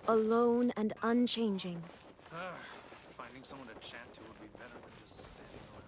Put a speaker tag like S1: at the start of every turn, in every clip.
S1: alone and unchanging.
S2: Finding someone to chat to would be better than just standing around.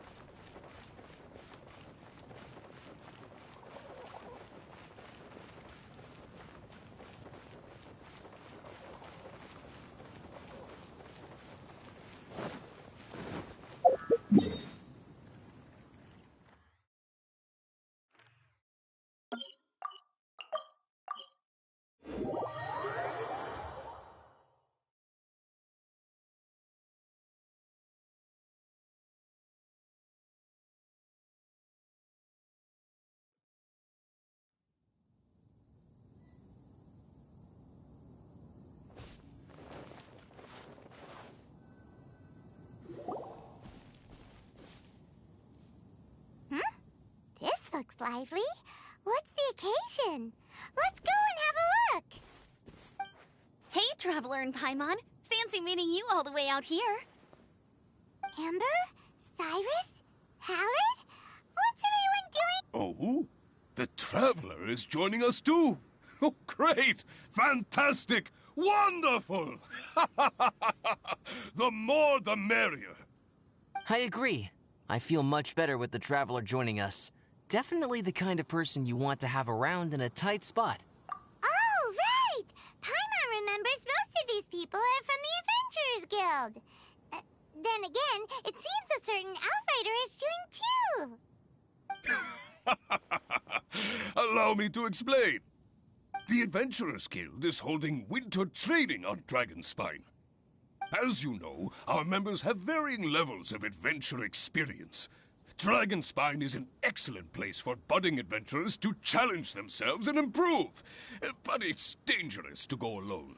S3: This looks lively. What's the occasion? Let's go and have a look.
S4: Hey, Traveler and Paimon. Fancy meeting you all the way out here.
S3: Amber? Cyrus? Halid? What's everyone doing?
S5: Oh, the Traveler is joining us too. Oh, great! Fantastic! Wonderful! The more the merrier.
S6: I agree. I feel much better with the Traveler joining us. Definitely the kind of person you want to have around in a tight spot.
S3: Oh, right! Paimon remembers most of these people are from the Adventurers Guild. Then again, it seems a certain outrider is doing too.
S5: Allow me to explain. The Adventurers Guild is holding winter training on Dragonspine. As you know, our members have varying levels of adventure experience. Dragonspine is an excellent place for budding adventurers to challenge themselves and improve, but it's dangerous to go alone.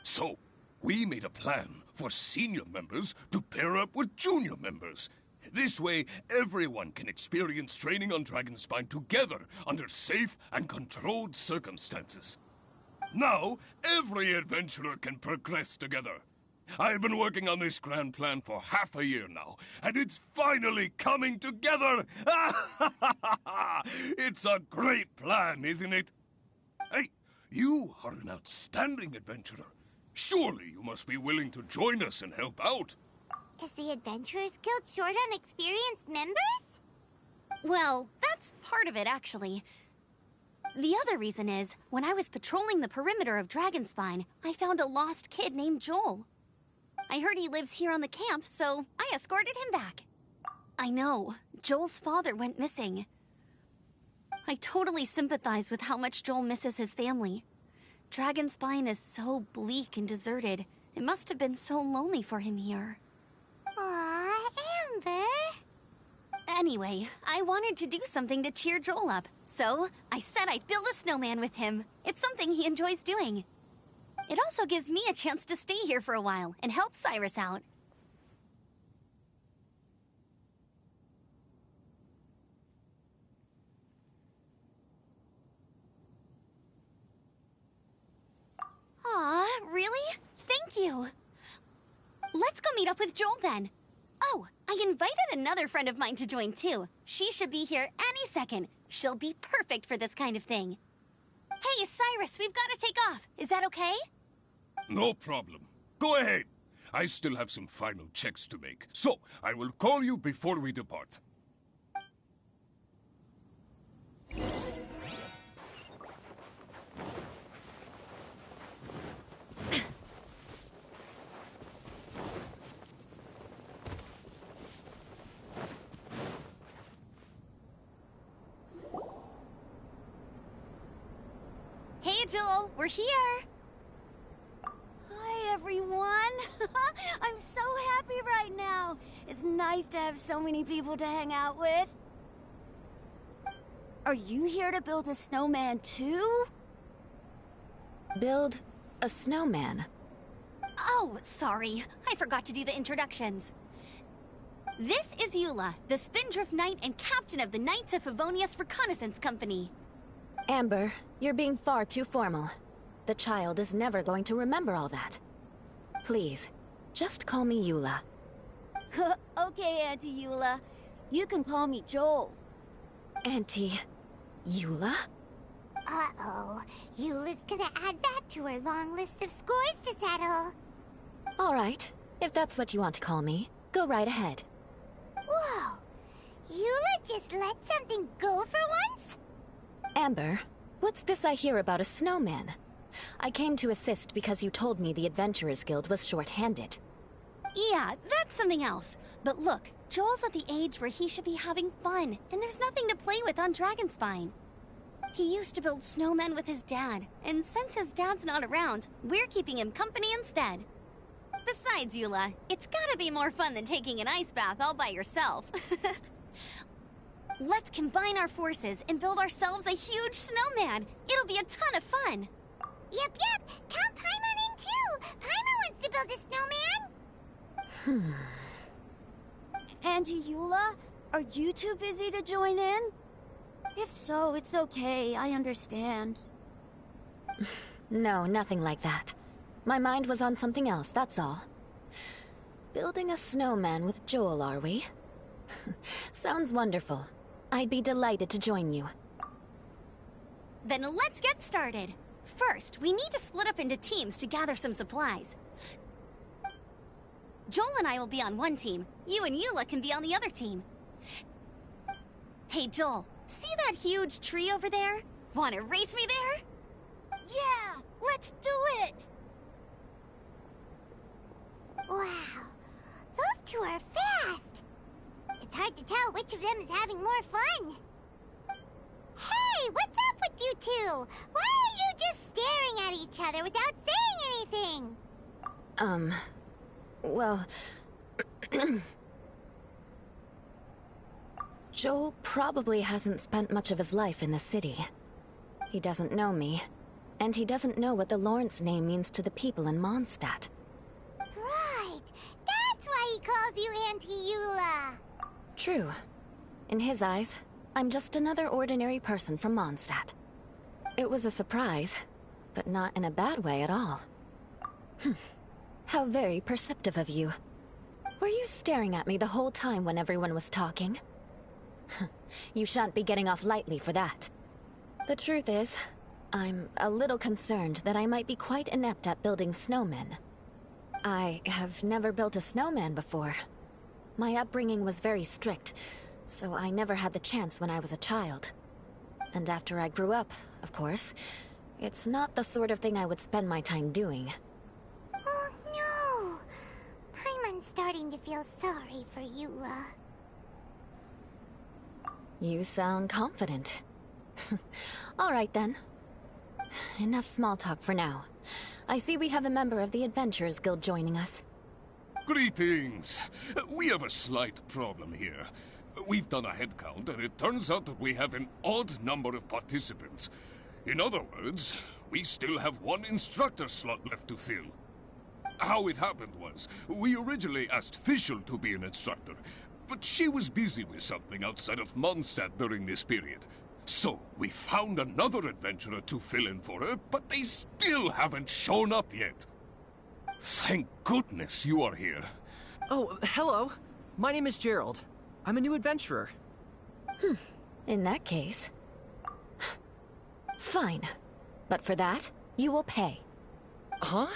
S5: So, we made a plan for senior members to pair up with junior members. This way, everyone can experience training on Dragonspine together under safe and controlled circumstances. Now, every adventurer can progress together. I've been working on this grand plan for half a year now, and it's finally coming together! It's a great plan, isn't it? Hey, you are an outstanding adventurer. Surely you must be willing to join us and help out.
S3: Is the Adventurers Guild short on experienced members?
S4: Well, that's part of it, actually. The other reason is, when I was patrolling the perimeter of Dragonspine, I found a lost kid named Joel. I heard he lives here on the camp, so I escorted him back. I know, Joel's father went missing. I totally sympathize with how much Joel misses his family. Dragonspine is so bleak and deserted. It must have been so lonely for him here.
S3: Aw, Amber.
S4: Anyway, I wanted to do something to cheer Joel up, so I said I'd build a snowman with him. It's something he enjoys doing. It also gives me a chance to stay here for a while and help Cyrus out. Aw, really? Thank you. Let's go meet up with Joel then. Oh, I invited another friend of mine to join too. She should be here any second. She'll be perfect for this kind of thing. Hey, Cyrus, we've got to take off. Is that okay?
S5: No problem. Go ahead. I still have some final checks to make, so I will call you before we depart.
S4: Hey, Joel, we're here.
S7: Hi, everyone. I'm so happy right now. It's nice to have so many people to hang out with. Are you here to build a snowman too?
S1: Build a snowman.
S4: Oh, sorry. I forgot to do the introductions. This is Eula, the Spindrift Knight and captain of the Knights of Favonius Reconnaissance Company.
S1: Amber, you're being far too formal. The child is never going to remember all that. Please, just call me Eula.
S7: Okay, Auntie Eula. You can call me Joel.
S1: Auntie Eula?
S3: Uh-oh. Eula's gonna add that to her long list of scores to battle.
S1: All right, if that's what you want to call me, go right ahead.
S3: Whoa, Eula just let something go for once?
S1: Amber, what's this I hear about a snowman? I came to assist because you told me the Adventurers Guild was short-handed.
S4: Yeah, that's something else. But look, Joel's at the age where he should be having fun, and there's nothing to play with on Dragonspine. He used to build snowmen with his dad, and since his dad's not around, we're keeping him company instead. Besides, Eula, it's gotta be more fun than taking an ice bath all by yourself. Let's combine our forces and build ourselves a huge snowman. It'll be a ton of fun.
S3: Yep. Count Paimon in too. Paimon wants to build a snowman.
S7: Auntie Eula, are you too busy to join in? If so, it's okay. I understand.
S1: No, nothing like that. My mind was on something else, that's all. Building a snowman with Joel, are we? Sounds wonderful. I'd be delighted to join you.
S4: Then let's get started. First, we need to split up into teams to gather some supplies. Joel and I will be on one team. You and Eula can be on the other team. Hey, Joel, see that huge tree over there? Want to race me there?
S7: Yeah, let's do it!
S3: Wow, those two are fast. It's hard to tell which of them is having more fun. Hey, what's up with you two? Why are you just staring at each other without saying anything?
S1: Well... Joel probably hasn't spent much of his life in the city. He doesn't know me, and he doesn't know what the Lawrence name means to the people in Mondstadt.
S3: Right, that's why he calls you Auntie Eula.
S1: True. In his eyes, I'm just another ordinary person from Mondstadt. It was a surprise, but not in a bad way at all. How very perceptive of you. Were you staring at me the whole time when everyone was talking? You shan't be getting off lightly for that. The truth is, I'm a little concerned that I might be quite inept at building snowmen. I have never built a snowman before. My upbringing was very strict, so I never had the chance when I was a child. And after I grew up, of course, it's not the sort of thing I would spend my time doing.
S3: Oh no! Paimon's starting to feel sorry for Eula.
S1: You sound confident. All right then. Enough small talk for now. I see we have a member of the Adventurers Guild joining us.
S5: Greetings. We have a slight problem here. We've done a head count, and it turns out that we have an odd number of participants. In other words, we still have one instructor slot left to fill. How it happened was, we originally asked Fischl to be an instructor, but she was busy with something outside of Mondstadt during this period. So, we found another adventurer to fill in for her, but they still haven't shown up yet. Thank goodness you are here.
S8: Oh, hello. My name is Gerald. I'm a new adventurer.
S1: In that case... Fine. But for that, you will pay.
S8: Huh?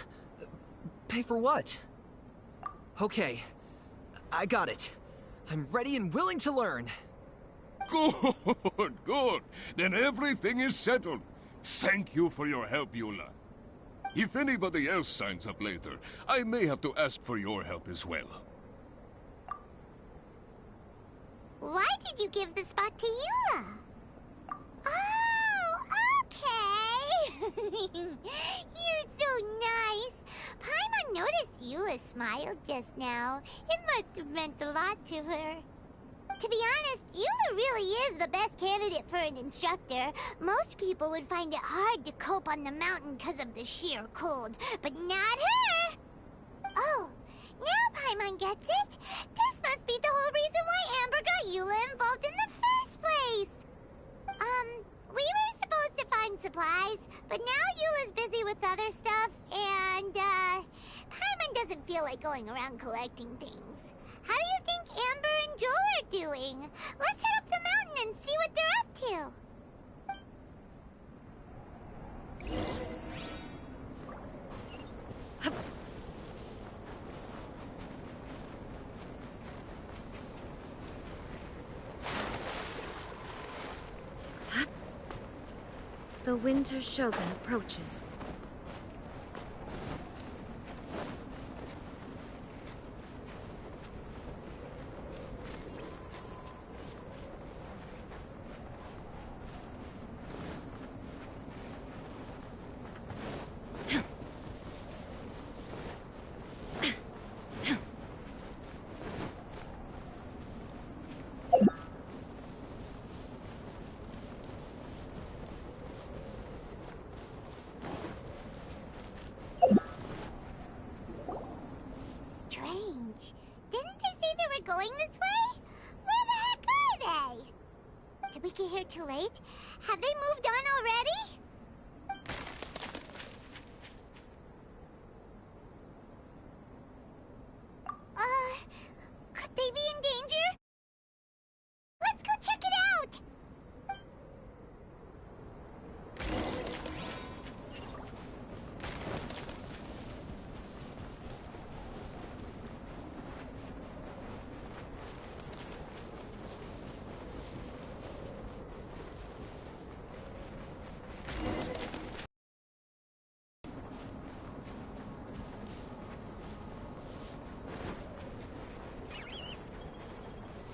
S8: Pay for what? Okay. I got it. I'm ready and willing to learn.
S5: Good, good. Then everything is settled. Thank you for your help, Eula. If anybody else signs up later, I may have to ask for your help as well.
S3: Why did you give the spot to Eula? Oh, okay. You're so nice. Paimon noticed Eula smiled just now. It must have meant a lot to her. To be honest, Eula really is the best candidate for an instructor. Most people would find it hard to cope on the mountain because of the sheer cold, but not her! Oh, now Paimon gets it. This must be the whole reason why Amber got Eula involved in the first place. We were supposed to find supplies, but now Eula's busy with other stuff, and, Paimon doesn't feel like going around collecting things. How do you think Amber and Joel are doing? Let's head up the mountain and see what they're up to.
S7: Winter Shogun approaches.
S3: Strange. Didn't they say they were going this way? Where the heck are they? Did we get here too late? Have they moved on already? Could they be in danger? Let's go check it out!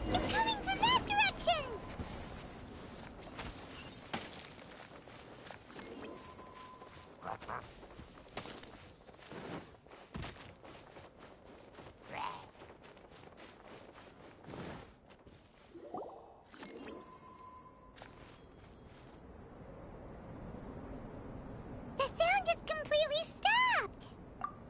S3: It's coming from that direction! The sound just completely stopped!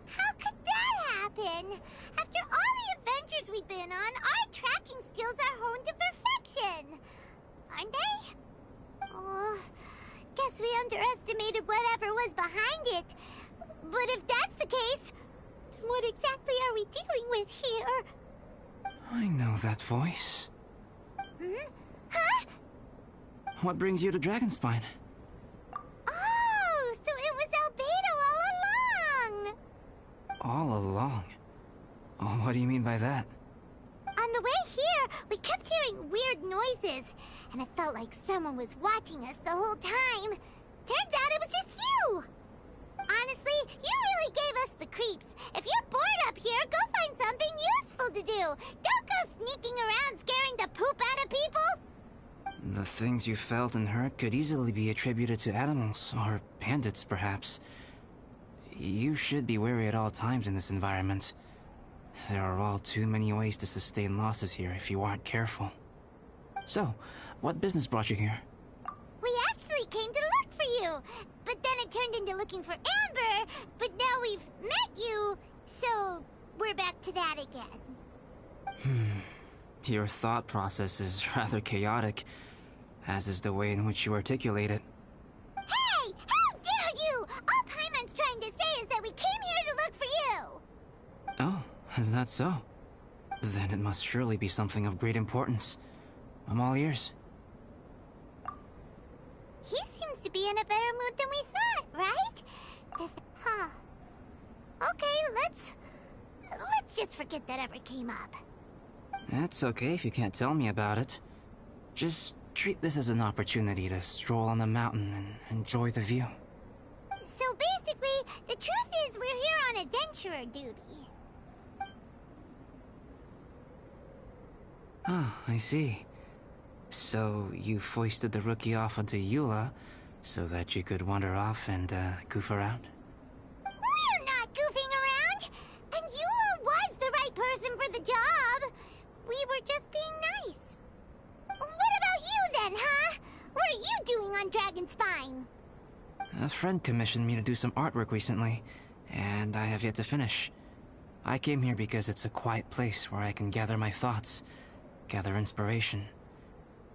S3: How could that happen? After all the adventures we've been on, our tracking skills are honed to perfection! Aren't they? Oh, guess we underestimated whatever was behind it. But if that's the case, then what exactly are we dealing with here?
S8: I know that voice.
S3: Hmm? Huh?
S8: What brings you to Dragonspine?
S3: Oh, so it was Albedo all along!
S8: All along? Oh, what do you mean by that?
S3: On the way here, we kept hearing weird noises, and it felt like someone was watching us the whole time. Turns out it was just you! Honestly, you really gave us the creeps. If you're bored up here, go find something useful to do. Don't go sneaking around scaring the poop out of people.
S8: The things you felt and heard could easily be attributed to animals, or bandits, perhaps. You should be wary at all times in this environment. There are all too many ways to sustain losses here if you aren't careful. So, what business brought you here?
S3: We actually came to look for you, but then it turned into looking for Amber, but now we've met you, so we're back to that again.
S8: Your thought process is rather chaotic, as is the way in which you articulate it.
S3: Hey! How dare you! All Paimon's trying to say is that we came here to look for you!
S8: Oh, is that so? Then it must surely be something of great importance. I'm all ears.
S3: He seems to be in a better mood than we thought, right? Huh. Okay, let's just forget that ever came up.
S8: That's okay if you can't tell me about it. Just treat this as an opportunity to stroll on the mountain and enjoy the view.
S3: So basically, the truth is we're here on adventurer duty.
S8: Ah, I see. So you foisted the rookie off onto Eula so that you could wander off and goof around?
S3: We're not goofing around! And Eula was the right person for the job! We were just being nice. What about you then, huh? What are you doing on Dragonspine?
S8: A friend commissioned me to do some artwork recently, and I have yet to finish. I came here because it's a quiet place where I can gather my thoughts, gather inspiration,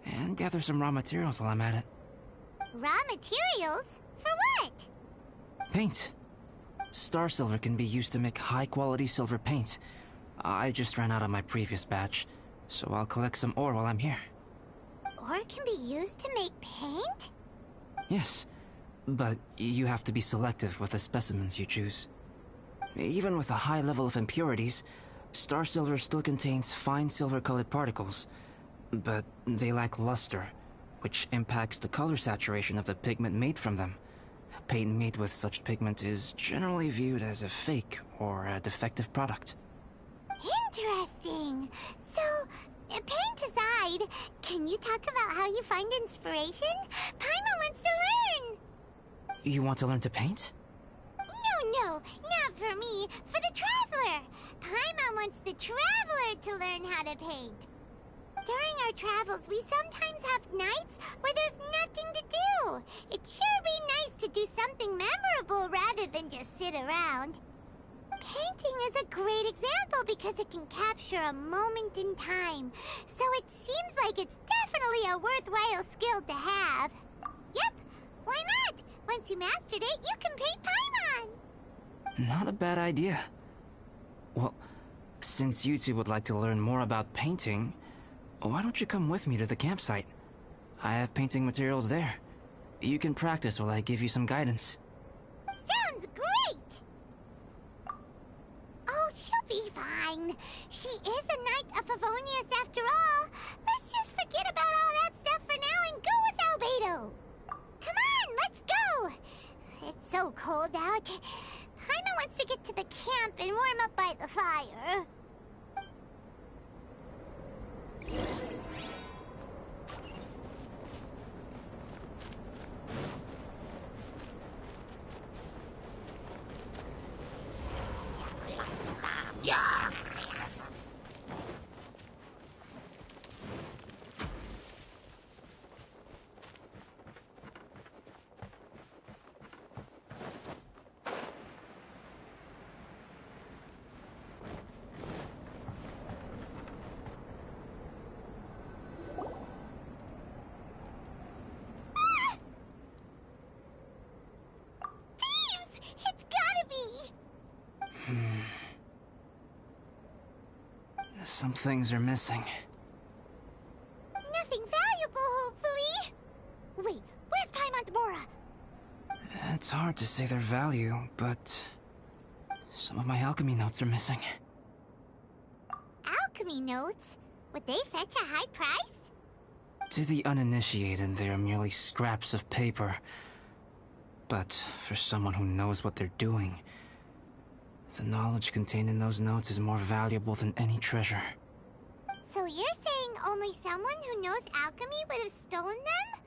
S8: and gather some raw materials while I'm at it.
S3: Raw materials? For what?
S8: Paint. Star silver can be used to make high-quality silver paint. I just ran out of my previous batch, so I'll collect some ore while I'm here.
S3: Ore can be used to make paint?
S8: Yes, but you have to be selective with the specimens you choose. Even with a high level of impurities, star silver still contains fine silver-colored particles, but they lack luster, which impacts the color saturation of the pigment made from them. Paint made with such pigment is generally viewed as a fake or a defective product.
S3: Interesting. So, paint aside, can you talk about how you find inspiration? Paimon wants to learn!
S8: You want to learn to paint?
S3: No, not for me. For the Traveler. Paimon wants the Traveler to learn how to paint. During our travels, we sometimes have nights where there's nothing to do. It'd sure be nice to do something memorable rather than just sit around. Painting is a great example because it can capture a moment in time. So it seems like it's definitely a worthwhile skill to have. Yep, why not? Once you mastered it, you can paint Paimon.
S8: Not a bad idea. Well, since you two would like to learn more about painting, why don't you come with me to the campsite? I have painting materials there. You can practice while I give you some guidance.
S3: Sounds great! Oh, she'll be fine. She is a Knight of Favonius after all. Let's just forget about all that stuff for now and go with Albedo. Come on, let's go! It's so cold out. Paimon wants to get to the camp and warm up by the fire.
S8: Some things are missing.
S3: Nothing valuable, hopefully. Wait, where's Paimon's Mora?
S8: It's hard to say their value, but some of my alchemy notes are missing.
S3: Alchemy notes? Would they fetch a high price?
S8: To the uninitiated, they are merely scraps of paper. But for someone who knows what they're doing, the knowledge contained in those notes is more valuable than any treasure.
S3: So you're saying only someone who knows alchemy would have stolen them?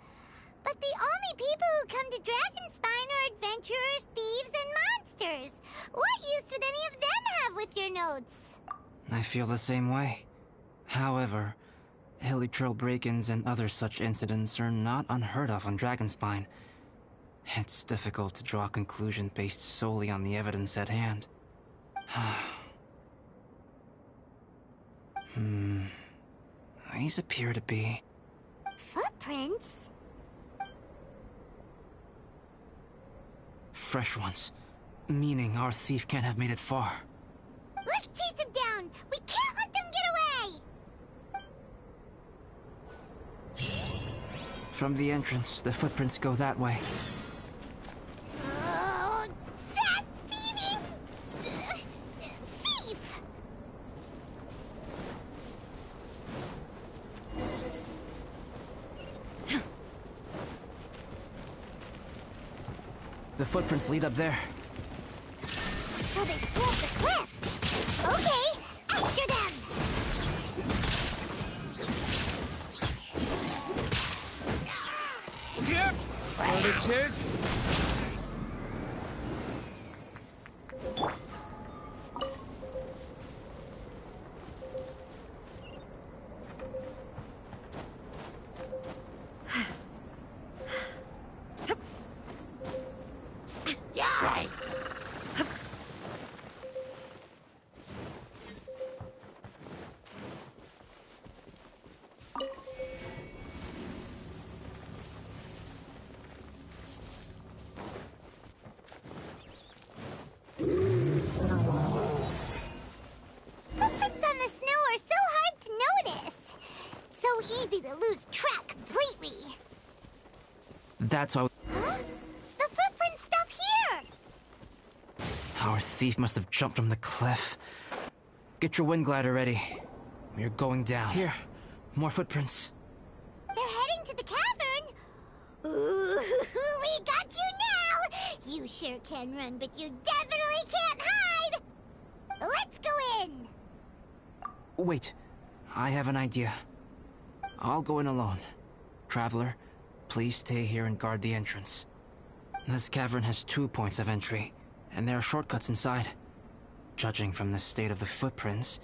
S3: But the only people who come to Dragonspine are adventurers, thieves, and monsters. What use would any of them have with your notes?
S8: I feel the same way. However, Hilichurl break-ins and other such incidents are not unheard of on Dragonspine. It's difficult to draw a conclusion based solely on the evidence at hand. These appear to be...
S3: Footprints?
S8: fresh ones. Meaning our thief can't have made it far.
S3: Let's chase him down! We can't let them get away!
S8: From the entrance, the footprints go that way.
S3: Oh, that thieving... thief!
S8: The footprints lead up there.
S3: So they scaled the cliff! Okay, after them!
S2: Yep! Found it, kids!
S3: Footprints on the snow are so hard to notice. So easy to lose track completely.
S8: That's how...
S3: Huh? The footprints stop here!
S8: Our thief must have jumped from the cliff. Get your wind glider ready. We're going down. Here, more footprints.
S3: They're heading to the cavern. You sure can run, but you definitely can't hide! Let's go in!
S8: Wait, I have an idea. I'll go in alone. Traveler, please stay here and guard the entrance. This cavern has 2 points of entry, and there are shortcuts inside. Judging from the state of the footprints,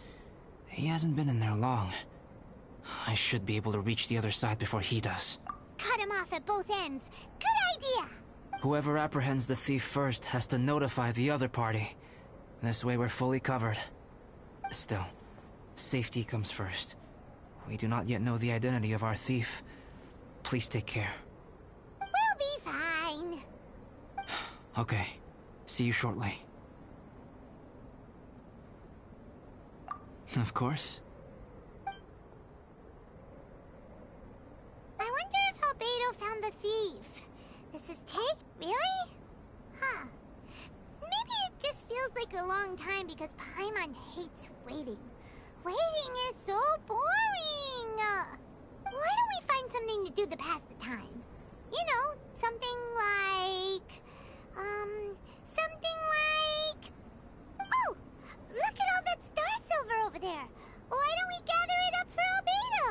S8: he hasn't been in there long. I should be able to reach the other side before he does.
S3: Cut him off at both ends. Good idea!
S8: Whoever apprehends the thief first has to notify the other party. This way we're fully covered. Still, safety comes first. We do not yet know the identity of our thief. Please take care.
S3: We'll be fine.
S8: Okay. See you shortly. Of course.
S3: I wonder if Albedo found the thief. This is really? Huh. Maybe it just feels like a long time because Paimon hates waiting. Waiting is so boring! Why don't we find something to do to pass the time? You know, something like... Oh! Look at all that star silver over there! Why don't we gather it up for Albedo?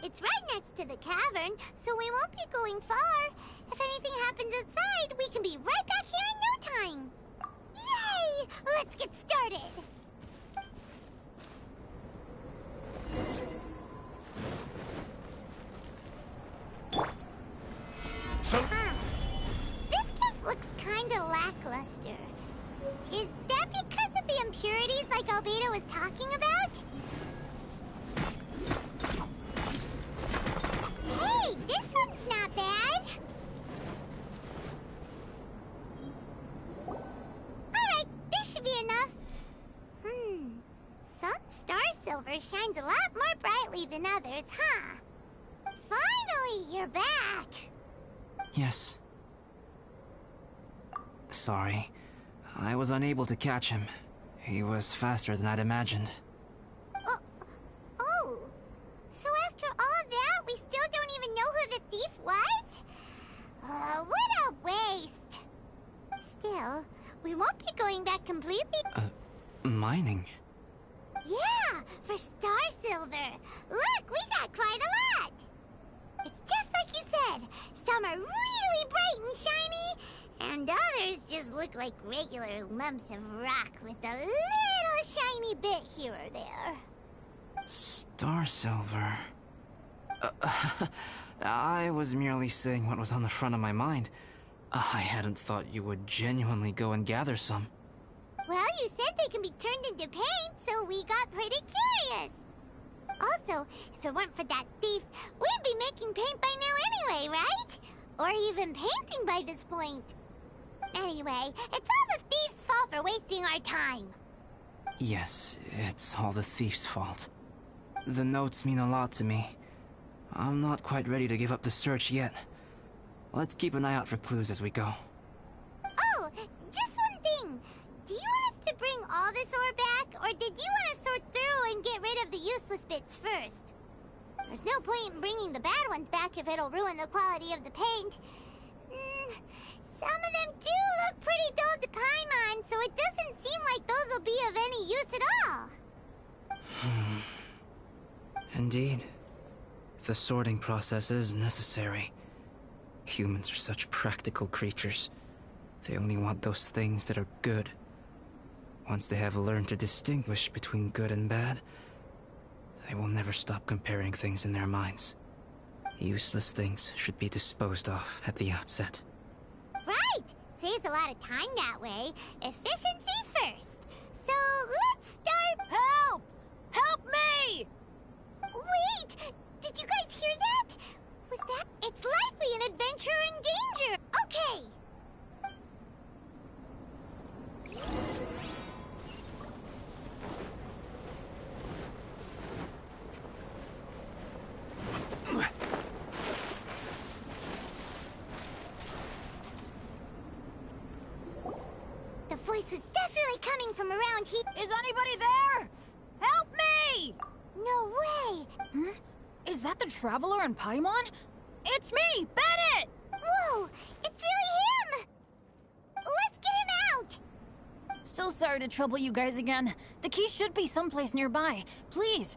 S3: It's right next to the cavern, so we won't be going far. If anything happens outside, we can be right back here in no time. Yay! Let's get started! This stuff looks kinda lackluster. Is that because of the impurities like Albedo was talking about? Hey, this one's not bad. Alright, this should be enough. Some star silver shines a lot more brightly than others, huh? Finally, you're back.
S8: Yes. Sorry. I was unable to catch him. He was faster than I'd imagined.
S3: Oh. So after all that, we still don't even know who the thief was? What a waste. Still, we won't be going back completely.
S8: Mining?
S3: Yeah, for star silver. Look, we got quite a lot. It's just like you said. Some are really bright and shiny, and others just look like regular lumps of rock with a little shiny bit here or there.
S8: Star silver. I was merely saying what was on the front of my mind. I hadn't thought you would genuinely go and gather some.
S3: Well, you said they can be turned into paint, so we got pretty curious. Also, if it weren't for that thief, we'd be making paint by now anyway, right? Or even painting by this point. Anyway, it's all the thief's fault for wasting our time.
S8: Yes, it's all the thief's fault. The notes mean a lot to me. I'm not quite ready to give up the search yet. Let's keep an eye out for clues as we go.
S3: Oh, just one thing. Do you want us to bring all this ore back, or did you want to sort through and get rid of the useless bits first? There's no point in bringing the bad ones back if it'll ruin the quality of the paint. Some of them do look pretty dull to Paimon, so it doesn't seem like those will be of any use at all.
S8: Indeed. The sorting process is necessary. Humans are such practical creatures. They only want those things that are good. Once they have learned to distinguish between good and bad, they will never stop comparing things in their minds. Useless things should be disposed of at the outset.
S3: Right! Saves a lot of time that way. Efficiency first. So let's start...
S1: Help! Help me!
S3: Wait! Did you guys hear that? Was that... It's likely an adventurer in danger! Okay! The voice was definitely coming from around here.
S1: Is anybody there? Help me!
S3: No way!
S1: Is that the Traveler in Paimon? It's me, Bennett!
S3: Whoa! It's really him!
S7: So sorry to trouble you guys again. The key should be someplace nearby. Please.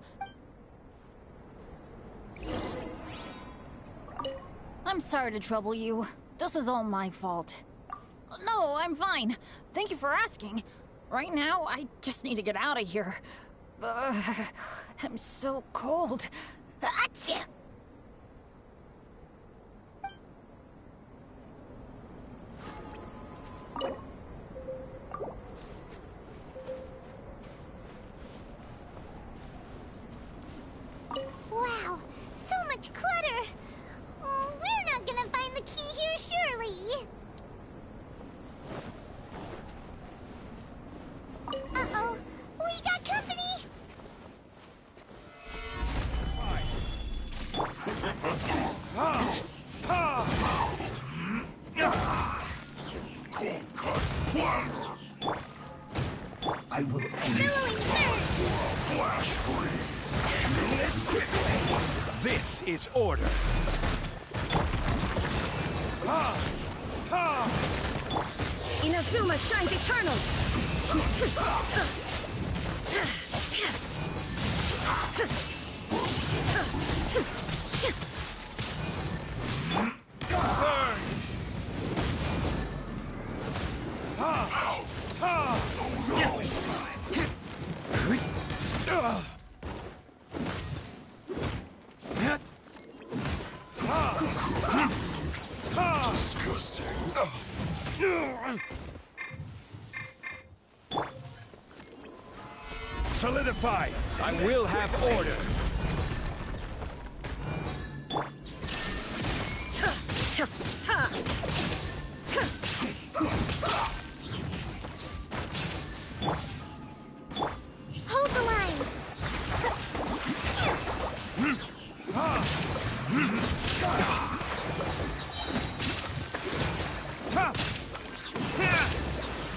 S7: I'm sorry to trouble you. This is all my fault. No, I'm fine. Thank you for asking. Right now, I just need to get out of here. I'm so cold. Achoo!
S3: Wow, so much clutter! Oh, we're not gonna find the key here, surely! Uh-oh, we got company!
S5: I will end
S3: Billowing surge!
S5: flash freeze. This quickly.
S9: This is order.
S7: Inazuma shines eternal!
S9: Solidify. I will have order.
S3: Hold the line!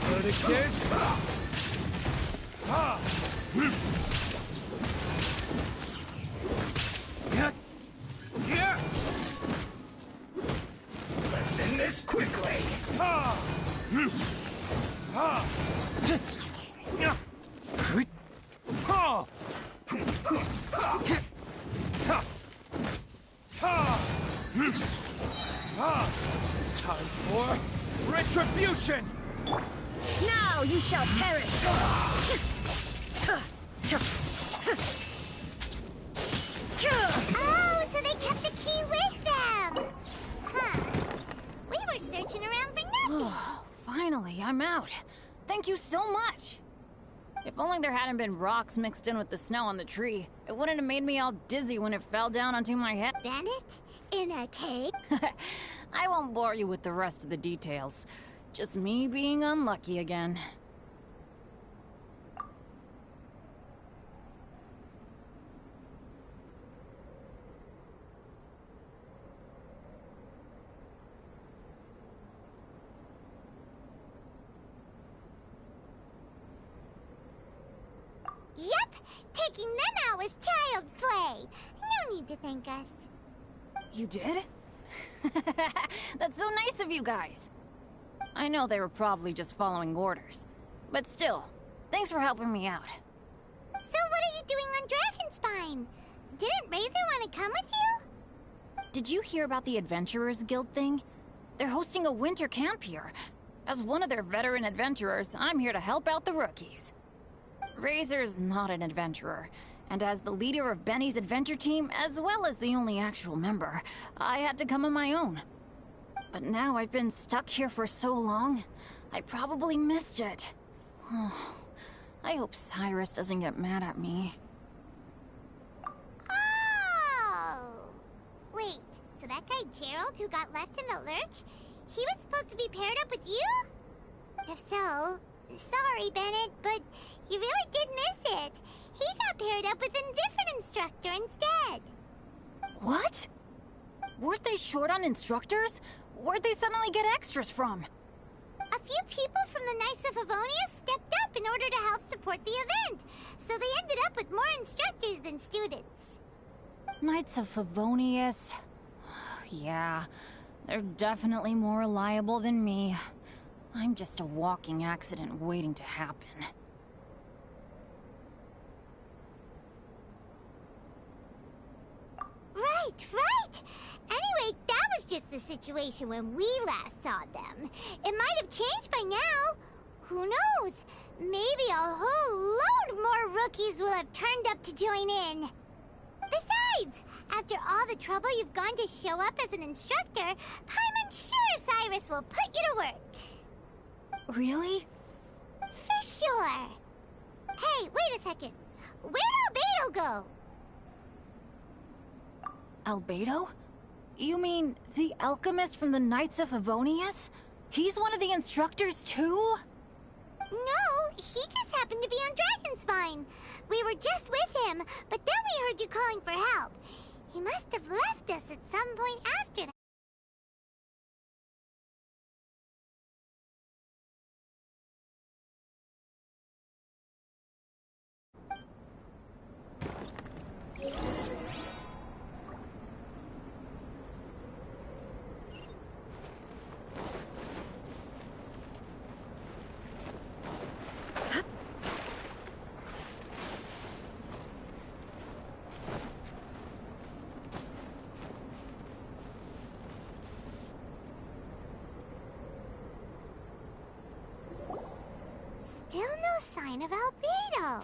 S9: Verdict is...
S5: Let's end this quickly.
S9: Time for retribution!
S7: Now you shall perish!
S3: Oh, so they kept the key with them! Huh. We were searching around for nothing!
S7: Finally, I'm out. Thank you so much. If only there hadn't been rocks mixed in with the snow on the tree, it wouldn't have made me all dizzy when it fell down onto my head.
S3: Bandit? In a cave?
S7: I won't bore you with the rest of the details. Just me being unlucky again.
S3: Yep! Taking them out was child's play! No need to thank us.
S7: You did? That's so nice of you guys. I know they were probably just following orders. But still, thanks for helping me out.
S3: So what are you doing on Dragonspine? Didn't Razor want to come with you?
S7: Did you hear about the Adventurers Guild thing? They're hosting a winter camp here. As one of their veteran adventurers, I'm here to help out the rookies. Razor's not an adventurer, and as the leader of Benny's adventure team, as well as the only actual member, I had to come on my own. But now I've been stuck here for so long, I probably missed it. I hope Cyrus doesn't get mad at me.
S3: Oh! Wait, so that guy Gerald who got left in the lurch, he was supposed to be paired up with you? If so, sorry, Bennett, but you really did miss it. He got paired up with a different instructor instead.
S7: What? Weren't they short on instructors? Where'd they suddenly get extras from?
S3: A few people from the Knights of Avonia stepped up in order to help support the event, so they ended up with more instructors than students.
S7: Knights of Favonius. Yeah, they're definitely more reliable than me. I'm just a walking accident waiting to happen.
S3: Right. Anyway, that was just the situation when we last saw them. It might have changed by now. Who knows? Maybe a whole load more rookies will have turned up to join in. Besides, after all the trouble you've gone to show up as an instructor, Paimon's sure Cyrus will put you to work.
S7: Really?
S3: For sure. Hey, wait a second. Where'd Albedo go?
S7: Albedo? You mean the alchemist from the Knights of Favonius? He's one of the instructors too?
S3: No, he just happened to be on Dragonspine. We were just with him, but then we heard you calling for help. He must have left us at some point after that. Still no sign of Albedo.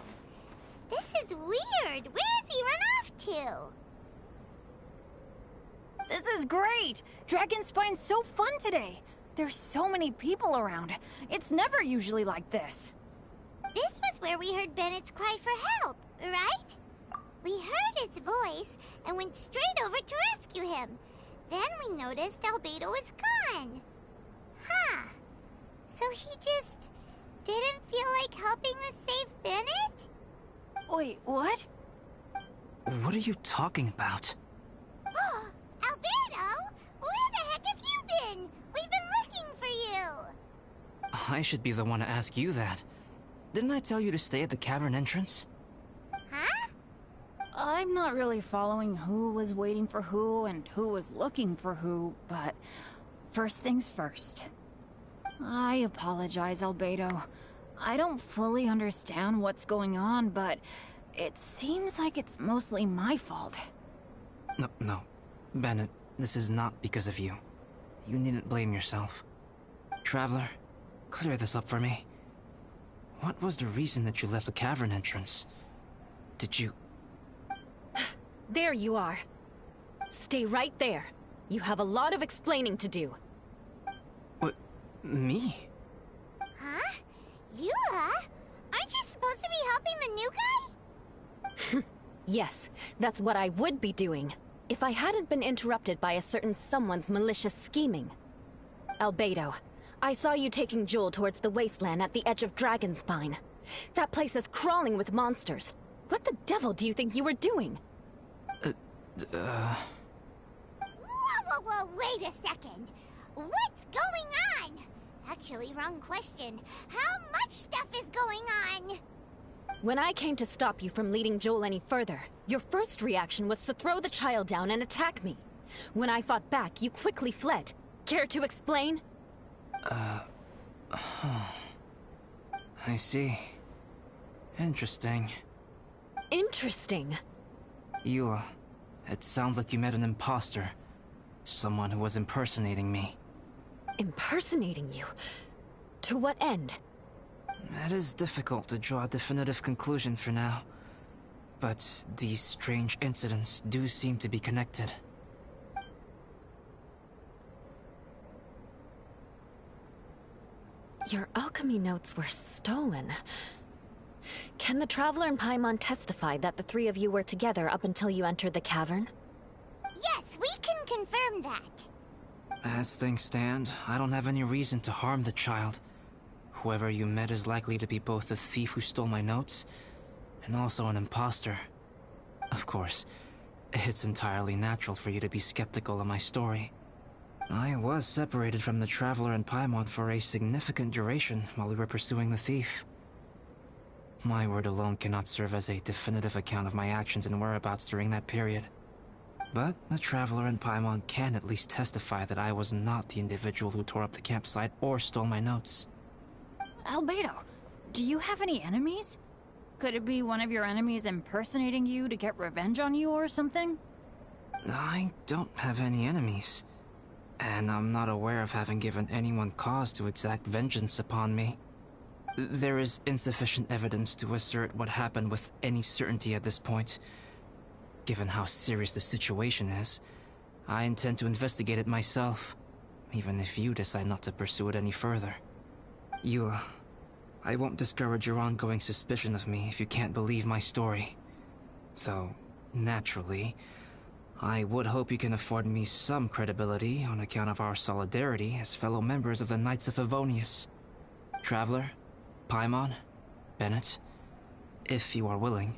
S3: This is weird. Where has he run off to?
S7: This is great! Dragonspine's so fun today! There's so many people around. It's never usually like this.
S3: This was where we heard Bennett's cry for help, right? We heard his voice and went straight over to rescue him. Then we noticed Albedo was gone. Huh. So he just didn't feel like helping us save Bennett?
S7: Wait, what?
S8: What are you talking about?
S3: Oh, Albedo! Where the heck have you been? We've been looking for you!
S8: I should be the one to ask you that. Didn't I tell you to stay at the cavern entrance?
S3: Huh?
S7: I'm not really following who was waiting for who and who was looking for who, but first things first. I apologize, Albedo. I don't fully understand what's going on, but it seems like it's mostly my fault.
S8: No. Bennett, this is not because of you. You needn't blame yourself. Traveler, clear this up for me. What was the reason that you left the cavern entrance? Did you...
S1: There you are. Stay right there. You have a lot of explaining to do.
S8: What? Me?
S3: Huh? You, huh? Aren't you supposed to be helping the new guy?
S1: Yes, that's what I would be doing, if I hadn't been interrupted by a certain someone's malicious scheming. Albedo, I saw you taking Joel towards the wasteland at the edge of Dragonspine. That place is crawling with monsters. What the devil do you think you were doing?
S3: Whoa, wait a second. What's going on? Actually, wrong question. How much stuff is going on?
S1: When I came to stop you from leading Joel any further, your first reaction was to throw the child down and attack me. When I fought back, you quickly fled. Care to explain?
S8: I see. Interesting.
S1: Interesting.
S8: Eula, it sounds like you met an imposter. Someone who was impersonating me.
S1: Impersonating you? To what end?
S8: It is difficult to draw a definitive conclusion for now. But these strange incidents do seem to be connected.
S1: Your alchemy notes were stolen. Can the Traveler and Paimon testify that the three of you were together up until you entered the cavern?
S3: Yes, we can confirm that.
S8: As things stand, I don't have any reason to harm the child. Whoever you met is likely to be both the thief who stole my notes, and also an imposter. Of course, it's entirely natural for you to be skeptical of my story. I was separated from the Traveler and Paimon for a significant duration while we were pursuing the thief. My word alone cannot serve as a definitive account of my actions and whereabouts during that period. But the Traveler and Paimon can at least testify that I was not the individual who tore up the campsite or stole my notes.
S7: Albedo, do you have any enemies? Could it be one of your enemies impersonating you to get revenge on you or something?
S8: I don't have any enemies. And I'm not aware of having given anyone cause to exact vengeance upon me. There is insufficient evidence to assert what happened with any certainty at this point. Given how serious the situation is, I intend to investigate it myself, even if you decide not to pursue it any further. Eula, I won't discourage your ongoing suspicion of me if you can't believe my story. Though, naturally, I would hope you can afford me some credibility on account of our solidarity as fellow members of the Knights of Favonius. Traveler, Paimon, Bennett, if you are willing,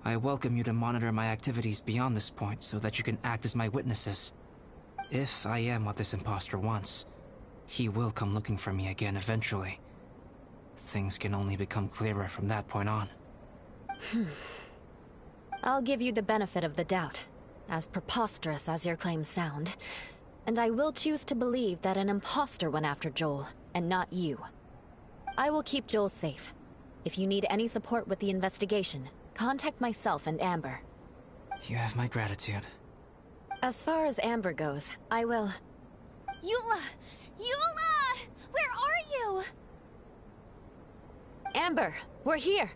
S8: I welcome you to monitor my activities beyond this point so that you can act as my witnesses. If I am what this imposter wants, he will come looking for me again eventually. Things can only become clearer from that point on.
S1: I'll give you the benefit of the doubt, as preposterous as your claims sound. And I will choose to believe that an imposter went after Joel, and not you. I will keep Joel safe. If you need any support with the investigation, contact myself and Amber.
S8: You have my gratitude.
S1: As far as Amber goes, I will...
S4: Eula! Eula! Where are you?
S1: Amber, we're here!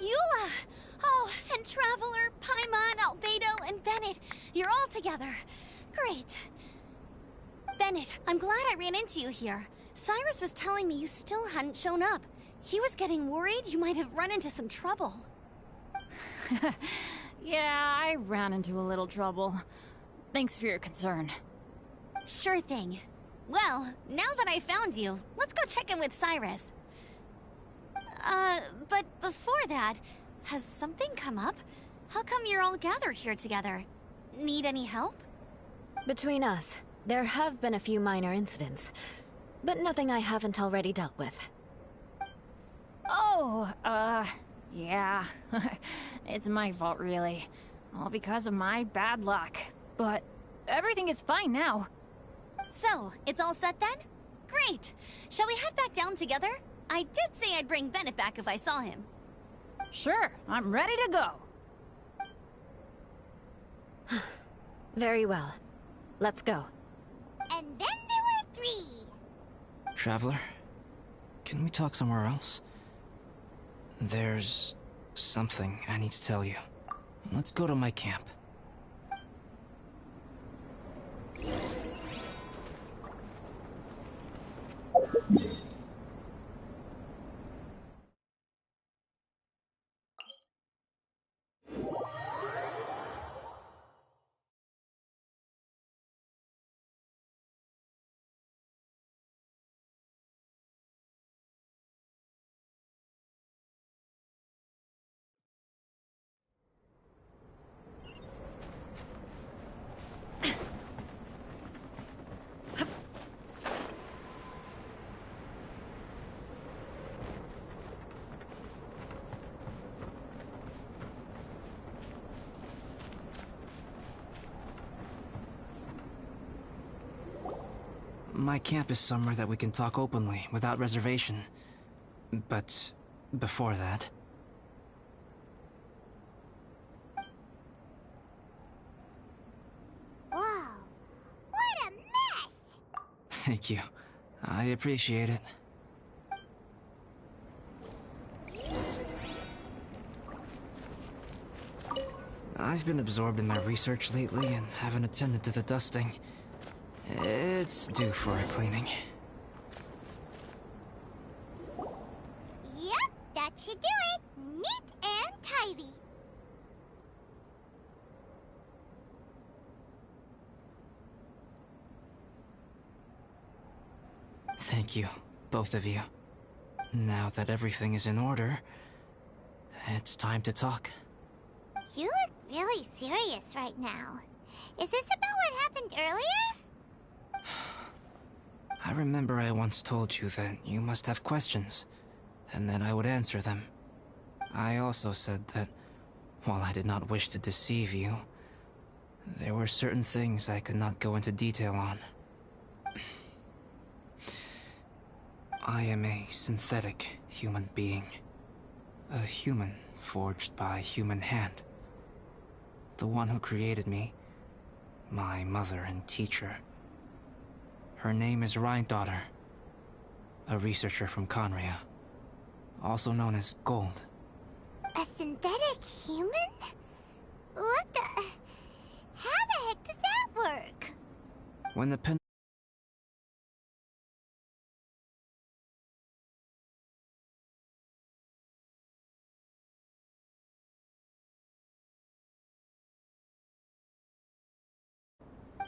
S4: Eula! Oh, and Traveler, Paimon, Albedo, and Bennett. You're all together. Great. Bennett, I'm glad I ran into you here. Cyrus was telling me you still hadn't shown up. He was getting worried you might have run into some trouble.
S7: Yeah, I ran into a little trouble. Thanks for your concern.
S4: Sure thing. Well, now that I found you, let's go check in with Cyrus. But before that, has something come up? How come you're all gathered here together? Need any help?
S1: Between us, there have been a few minor incidents, but nothing I haven't already dealt with.
S7: Oh, yeah. It's my fault, really. All because of my bad luck. But everything is fine now.
S4: So, it's all set then? Great! Shall we head back down together? I did say I'd bring Bennett back if I saw him.
S7: Sure, I'm ready to go.
S1: Very well. Let's go.
S3: And then there were 3.
S8: Traveler, can we talk somewhere else? There's something I need to tell you. Let's go to my camp. My camp is somewhere that we can talk openly, without reservation. But before that...
S3: Whoa, what a mess!
S8: Thank you. I appreciate it. I've been absorbed in my research lately and haven't attended to the dusting. It's due for a cleaning.
S3: Yep, that should do it. Neat and tidy.
S8: Thank you, both of you. Now that everything is in order, it's time to talk.
S3: You look really serious right now. Is this about what happened earlier?
S8: I remember I once told you that you must have questions, and that I would answer them. I also said that While I did not wish to deceive you, there were certain things I could not go into detail on. I am a synthetic human being. A human forged by human hand. The one who created me, my mother and teacher. Her name is Rhine-daughter, a researcher from Conria, also known as Gold.
S3: A synthetic human? What the... How the heck does that work?
S8: When the pen...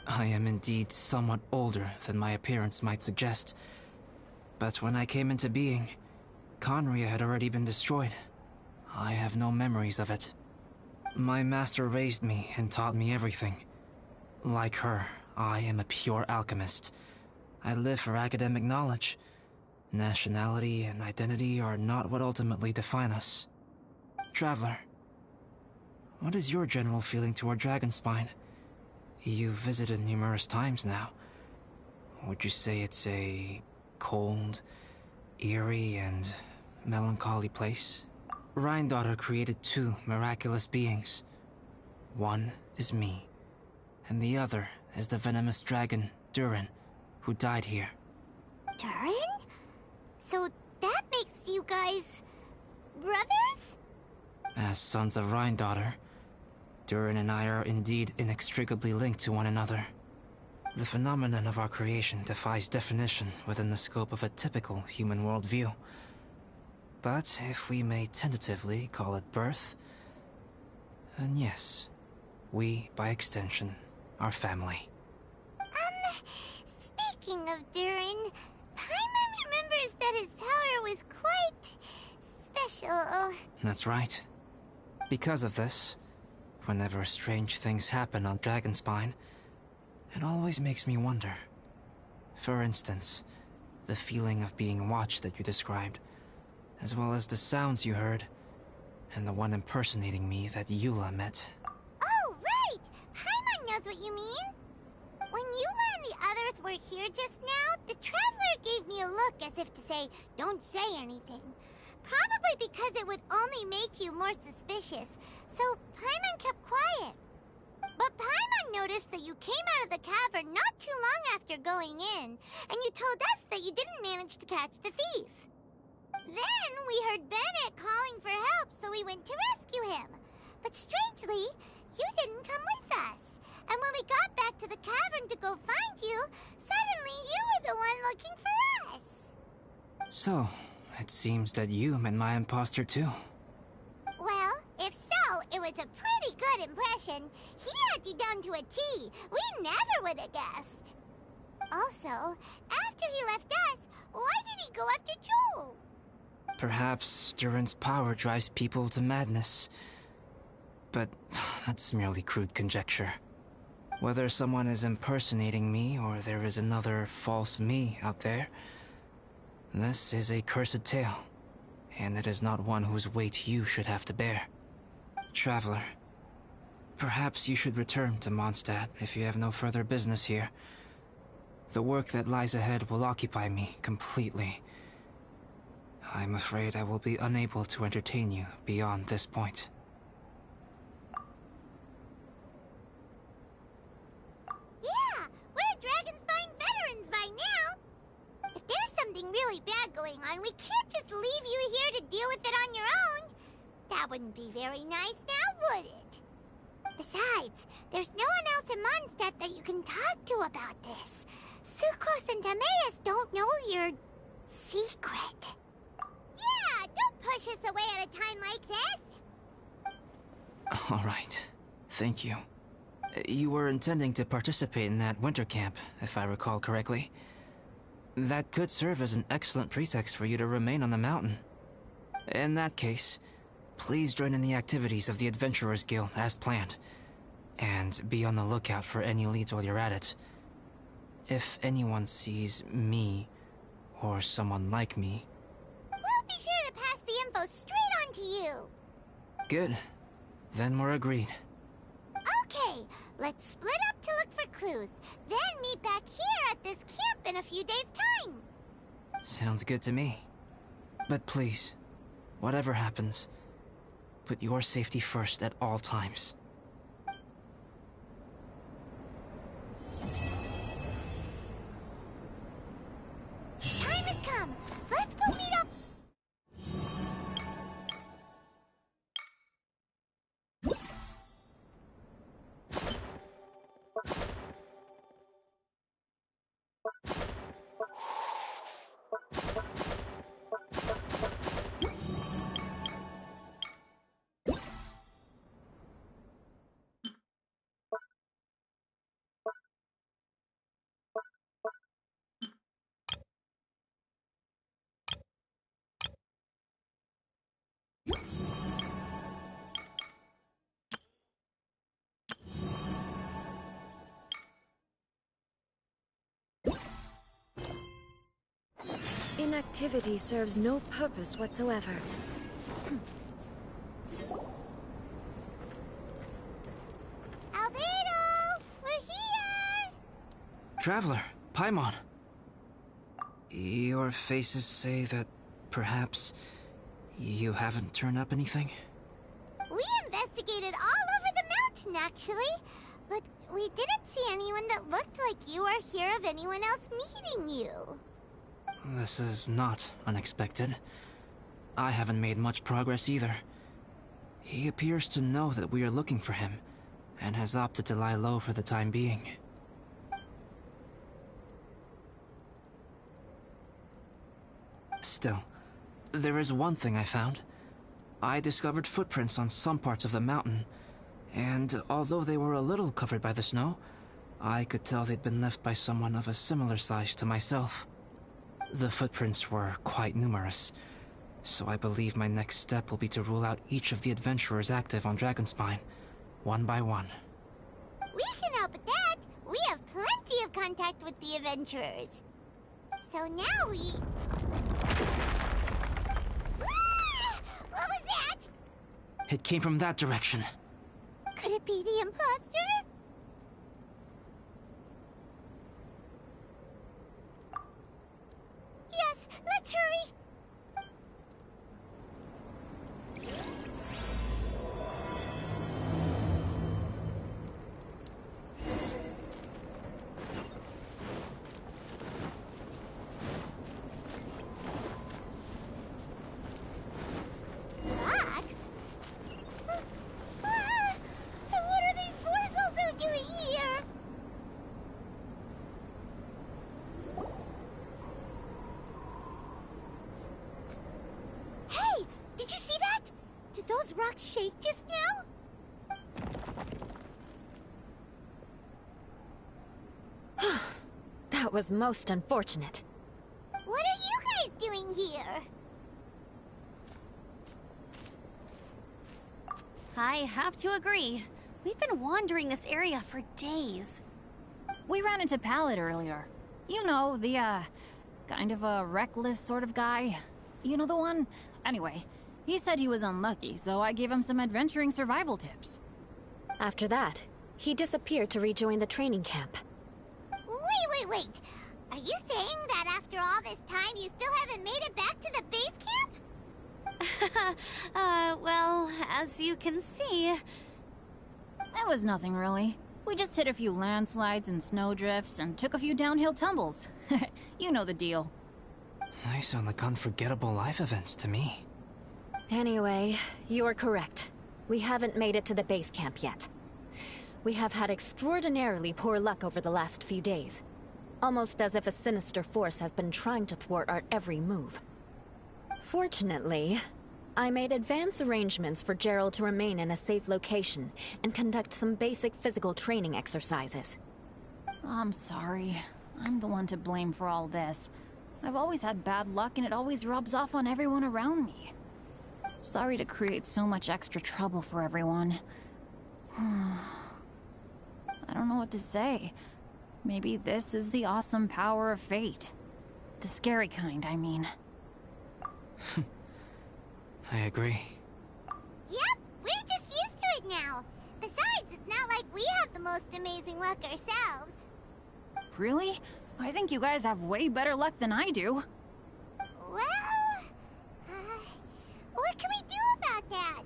S8: I am indeed somewhat older than my appearance might suggest. But when I came into being, Conria had already been destroyed. I have no memories of it. My master raised me and taught me everything. Like her, I am a pure alchemist. I live for academic knowledge. Nationality and identity are not what ultimately define us. Traveler, what is your general feeling toward Dragonspine? You've visited numerous times now. Would you say it's a cold, eerie, and melancholy place? Rhine-daughter created two miraculous beings. One is me, and the other is the venomous dragon, Durin, who died here.
S3: Durin? So that makes you guys... brothers?
S8: As sons of Rhine-daughter, Durin and I are indeed inextricably linked to one another. The phenomenon of our creation defies definition within the scope of a typical human worldview. But if we may tentatively call it birth, then yes, we, by extension, are family.
S3: Speaking of Durin, Paimon remembers that his power was quite... special.
S8: That's right. Because of this, whenever strange things happen on Dragonspine, it always makes me wonder. For instance, the feeling of being watched that you described, as well as the sounds you heard, and the one impersonating me that Eula met.
S3: Oh, right! Paimon knows what you mean. When Eula and the others were here just now, the Traveler gave me a look as if to say, don't say anything. Probably because it would only make you more suspicious, so Paimon kept quiet. But Paimon noticed that you came out of the cavern not too long after going in, and you told us that you didn't manage to catch the thief. Then we heard Bennett calling for help, so we went to rescue him. But strangely, you didn't come with us. And when we got back to the cavern to go find you, suddenly you were the one looking for us.
S8: So, it seems that you met my imposter too.
S3: Well, if so, it was a pretty good impression. He had you down to a T. We never would have guessed. Also, after he left us, why did he go after Joel?
S8: Perhaps Durin's power drives people to madness. But that's merely crude conjecture. Whether someone is impersonating me or there is another false me out there, this is a cursed tale, and it is not one whose weight you should have to bear. Traveler, perhaps you should return to Mondstadt if you have no further business here. The work that lies ahead will occupy me completely. I'm afraid I will be unable to entertain you beyond this point.
S3: Yeah, we're Dragonspine veterans by now. If there's something really bad going on, we can't just leave you here to deal with it on your own. That wouldn't be very nice now, would it? Besides, there's no one else in Mondstadt that you can talk to about this. Sucrose and Timaeus don't know your secret. Yeah, don't push us away at a time like this.
S8: All right. Thank you. You were intending to participate in that winter camp, if I recall correctly. That could serve as an excellent pretext for you to remain on the mountain. In that case, please join in the activities of the Adventurers Guild as planned, and be on the lookout for any leads while you're at it. If anyone sees me, or someone like me...
S3: We'll be sure to pass the info straight on to you.
S8: Good. Then we're agreed.
S3: Okay, let's split up to look for clues. Then meet back here at this camp in a few days' time.
S8: Sounds good to me. But please, whatever happens, put your safety first at all times.
S3: Time has come. Let's go meet up.
S1: Inactivity serves no purpose whatsoever.
S3: Albedo! We're here!
S8: Traveler, Paimon. Your faces say that perhaps you haven't turned up anything?
S3: We investigated all over the mountain, actually. But we didn't see anyone that looked like you or hear of anyone else meeting you.
S8: This is not unexpected. I haven't made much progress either. He appears to know that we are looking for him, and has opted to lie low for the time being. Still, there is one thing I found. I discovered footprints on some parts of the mountain, and although they were a little covered by the snow, I could tell they'd been left by someone of a similar size to myself. The footprints were quite numerous, so I believe my next step will be to rule out each of the adventurers active on Dragonspine, one by one.
S3: We can help with that. We have plenty of contact with the adventurers. So now we... Ah! What was that?
S8: It came from that direction.
S3: Could it be the imposter? Yes, let's hurry. Fox? And what are these boys also doing here? Hey! Did you see that? Did those rocks shake just now?
S1: That was most unfortunate.
S3: What are you guys doing here?
S4: I have to agree. We've been wandering this area for days.
S7: We ran into Pallet earlier. You know, the, kind of a reckless sort of guy. You know the one? Anyway, he said he was unlucky, so I gave him some adventuring survival tips.
S1: After that, he disappeared to rejoin the training camp.
S3: Wait. Are you saying that after all this time you still haven't made it back to the base camp?
S4: Well, as you can see...
S7: That was nothing really. We just hit a few landslides and snowdrifts and took a few downhill tumbles. You know the deal.
S8: They sound like unforgettable life events to me.
S1: Anyway, you're correct. We haven't made it to the base camp yet. We have had extraordinarily poor luck over the last few days. Almost as if a sinister force has been trying to thwart our every move. Fortunately, I made advance arrangements for Gerald to remain in a safe location and conduct some basic physical training exercises.
S7: I'm sorry. I'm the one to blame for all this. I've always had bad luck and it always rubs off on everyone around me. Sorry to create so much extra trouble for everyone. I don't know what to say. Maybe this is the awesome power of fate. The scary kind, I mean.
S8: I agree.
S3: Yep, we're just used to it we have the most amazing luck ourselves.
S7: Really? I think you guys have way better luck than I do.
S3: Well, what can we do about that?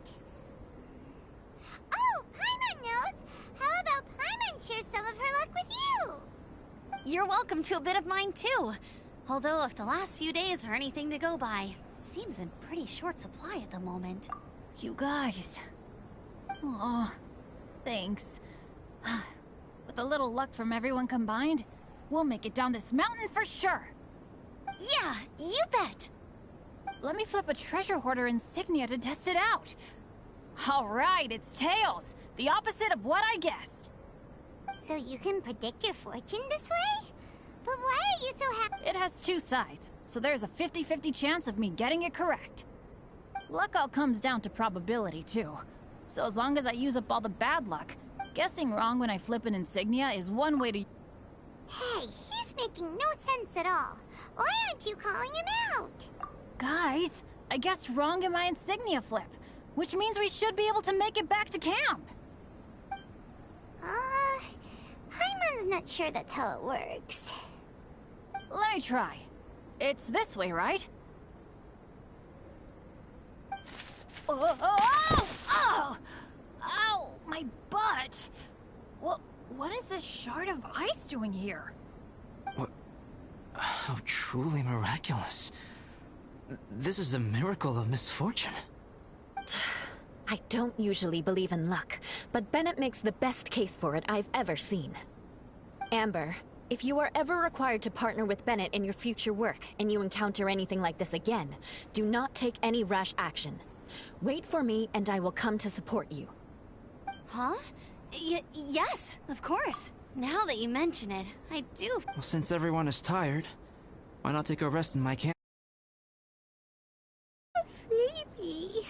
S3: Oh, Paimon knows! How about Paimon share some of her luck with you?
S4: You're welcome to a bit of mine too. Although if the last few days are anything to go by, it seems in pretty short supply at the moment.
S7: You guys. Oh, thanks. With a little luck from everyone combined, we'll make it down this mountain for sure.
S4: Yeah, you bet!
S7: Let me flip a treasure hoarder insignia to test it out. All right, it's tails. The opposite of what I guessed.
S3: So you can predict your fortune this way? But why are you so happy?
S7: It has two sides, so there's a 50-50 chance of me getting it correct. Luck all comes down to probability, too. So as long as I use up all the bad luck, guessing wrong when I flip an insignia is one way to...
S3: Hey, he's making no sense at all. Why aren't you calling him out?
S7: Guys, I guessed wrong in my insignia flip, which means we should be able to make it back to camp.
S3: Paimon's not sure that's how it works.
S7: Let me try. It's this way, right? Oh, oh, oh, oh! Ow, my butt! What is this shard of ice doing here?
S8: What? How truly miraculous. This is a miracle of misfortune.
S1: I don't usually believe in luck, but Bennett makes the best case for it I've ever seen. Amber, if you are ever required to partner with Bennett in your future work, and you encounter anything like this again, do not take any rash action. Wait for me, and I will come to support you.
S4: Huh? Yes, of course. Now that you mention it, I do.
S8: Well, since everyone is tired, why not take a rest in my camp?
S3: I'm sleepy.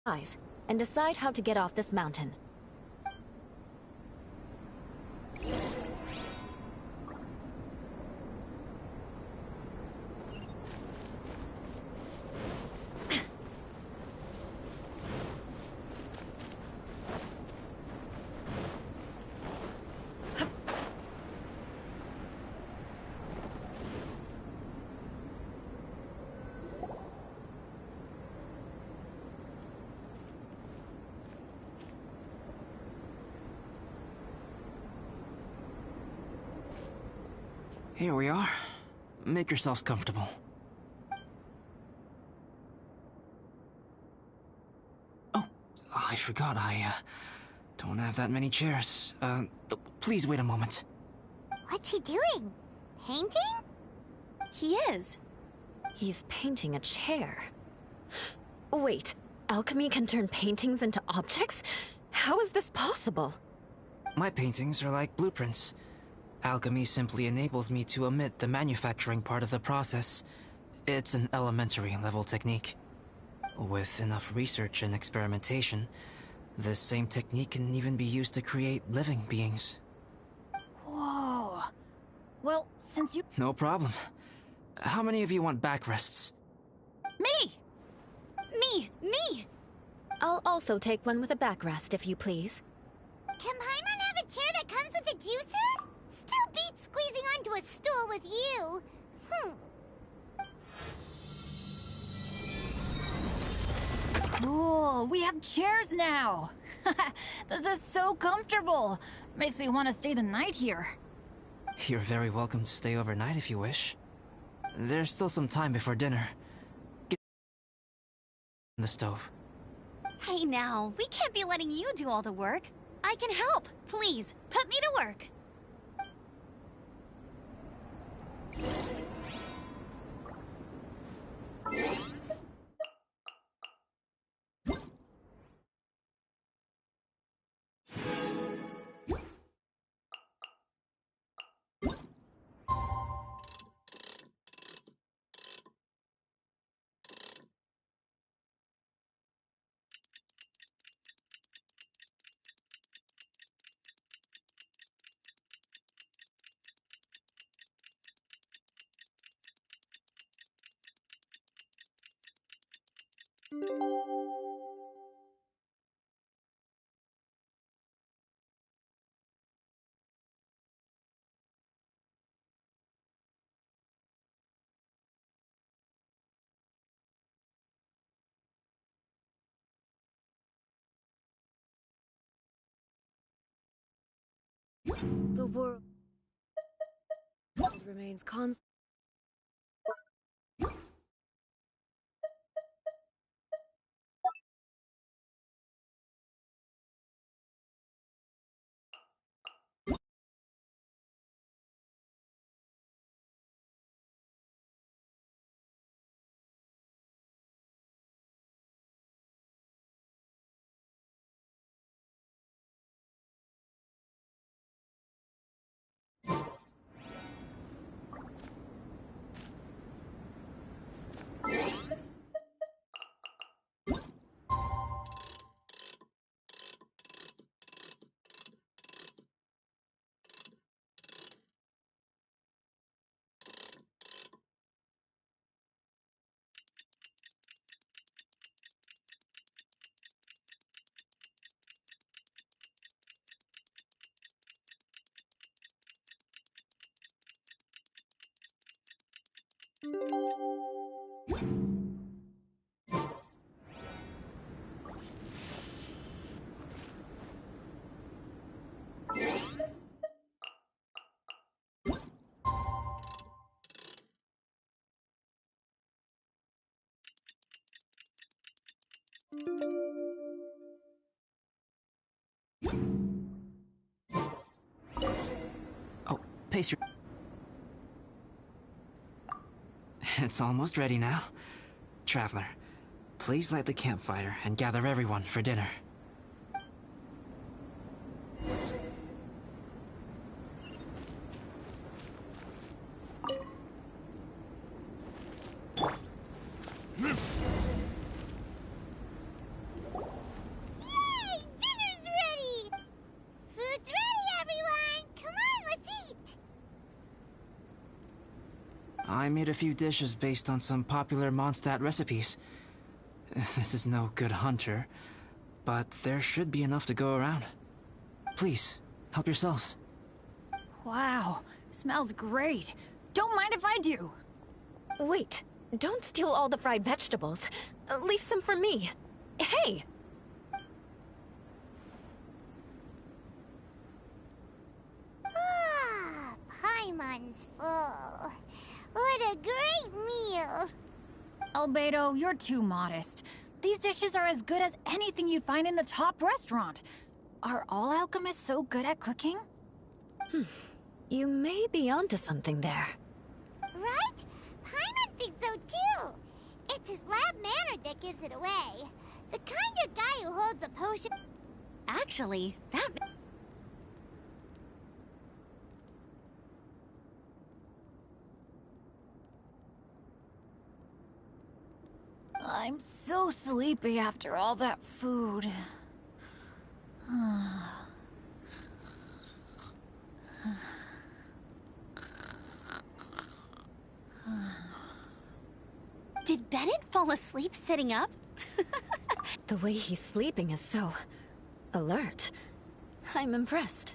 S1: Eyes, and decide how to get off this mountain.
S8: Here we are. Make yourselves comfortable. Oh, I forgot I, don't have that many chairs. Please wait a moment.
S3: What's he doing? Painting?
S4: He is.
S1: He's painting a chair. Wait, alchemy can turn paintings into objects? How is this possible?
S8: My paintings are like blueprints. Alchemy simply enables me to omit the manufacturing part of the process. It's an elementary level technique. With enough research and experimentation, this same technique can even be used to create living beings.
S7: Whoa. Well, since you...
S8: No problem. How many of you want backrests?
S7: Me!
S4: Me!
S1: I'll also take one with a backrest, if you please.
S3: Can Paimon have a chair that comes with a juicer? Still beats squeezing onto a stool with you.
S7: Cool, we have chairs now! This is so comfortable! Makes me want to stay the night here.
S8: You're very welcome to stay overnight if you wish. There's still some time before dinner. Get the stove.
S4: Hey now, we can't be letting you do all the work. I can help. Please, put me to work.
S1: The world remains constant.
S8: Oh, pace your... It's almost ready now. Traveler, please light the campfire and gather everyone for dinner. I made a few dishes based on some popular Mondstadt recipes. This is no good hunter, but there should be enough to go around. Please, help yourselves.
S7: Wow, smells great. Don't mind if I do.
S1: Wait, don't steal all the fried vegetables. Leave some for me. Hey!
S3: Ah, Paimon's full. What a great meal!
S7: Albedo, you're too modest. These dishes are as good as anything you'd find in a top restaurant. Are all alchemists so good at cooking?
S1: You may be onto something there.
S3: Right? Paimon thinks so too. It's his lab manner that gives it away. The kind of guy who holds a potion...
S4: Actually, that...
S7: I'm so sleepy after all that food.
S4: Did Bennett fall asleep sitting up?
S1: The way he's sleeping is so... alert. I'm impressed.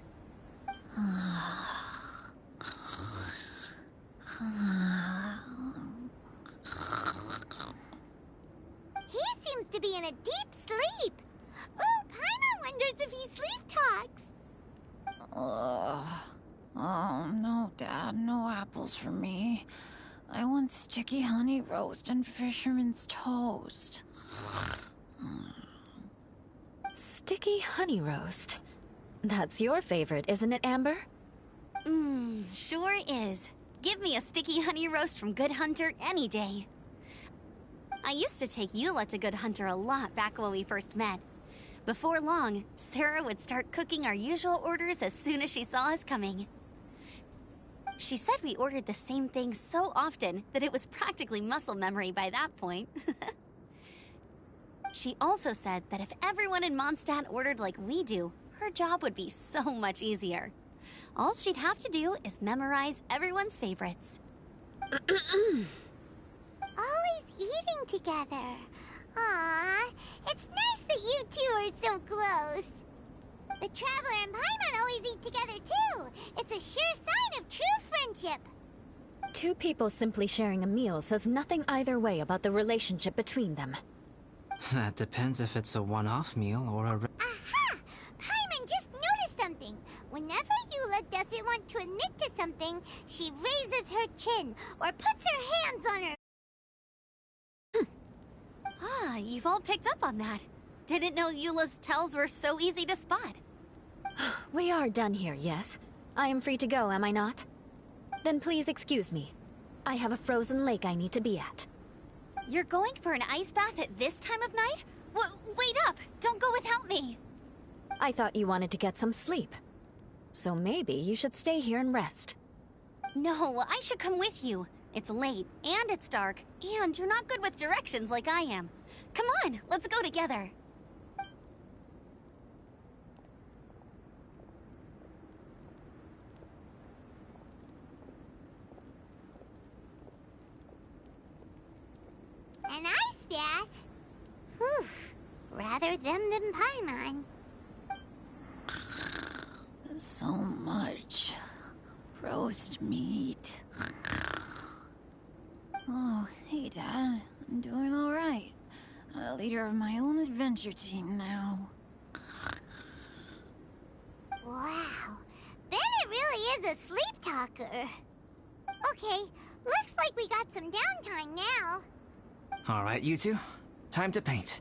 S3: He seems to be in a deep sleep. Ooh, Paimon wonders if he sleep talks.
S7: Oh, no, Dad. No apples for me. I want sticky honey roast and fisherman's toast.
S1: Sticky honey roast. That's your favorite, isn't it, Amber?
S4: Sure is. Give me a sticky honey roast from Good Hunter any day. I used to take Eula to Good Hunter a lot back when we first met. Before long, Sarah would start cooking our usual orders as soon as she saw us coming. She said we ordered the same thing so often that it was practically muscle memory by that point. She also said that if everyone in Mondstadt ordered like we do, her job would be so much easier. All she'd have to do is memorize everyone's favorites.
S3: Always eating together. Aw, it's nice that you two are so close. The Traveler and Paimon always eat together too. It's a sure sign of true friendship.
S1: Two people simply sharing a meal says nothing either way about the relationship between them.
S8: That depends if it's a one-off meal or a...
S3: Aha! Paimon just noticed something. Whenever Eula doesn't want to admit to something, she raises her chin or puts her hands on her.
S4: Ah, you've all picked up on that. Didn't know Eula's tells were so easy to spot.
S1: We are done here, yes? I am free to go, am I not? Then please excuse me. I have a frozen lake I need to be at.
S4: You're going for an ice bath at this time of night? Wait up! Don't go without me!
S1: I thought you wanted to get some sleep. So maybe you should stay here and rest.
S4: No, I should come with you. It's late, and it's dark, and you're not good with directions like I am. Come on, let's go together.
S3: An ice bath? Whew. Rather them than Paimon.
S7: So much roast meat. Oh, hey, Dad. I'm doing all right. I'm the leader of my own adventure team now.
S3: Wow. Bennett really is a sleep talker. Okay, looks like we got some downtime now.
S8: Alright, you two. Time to paint.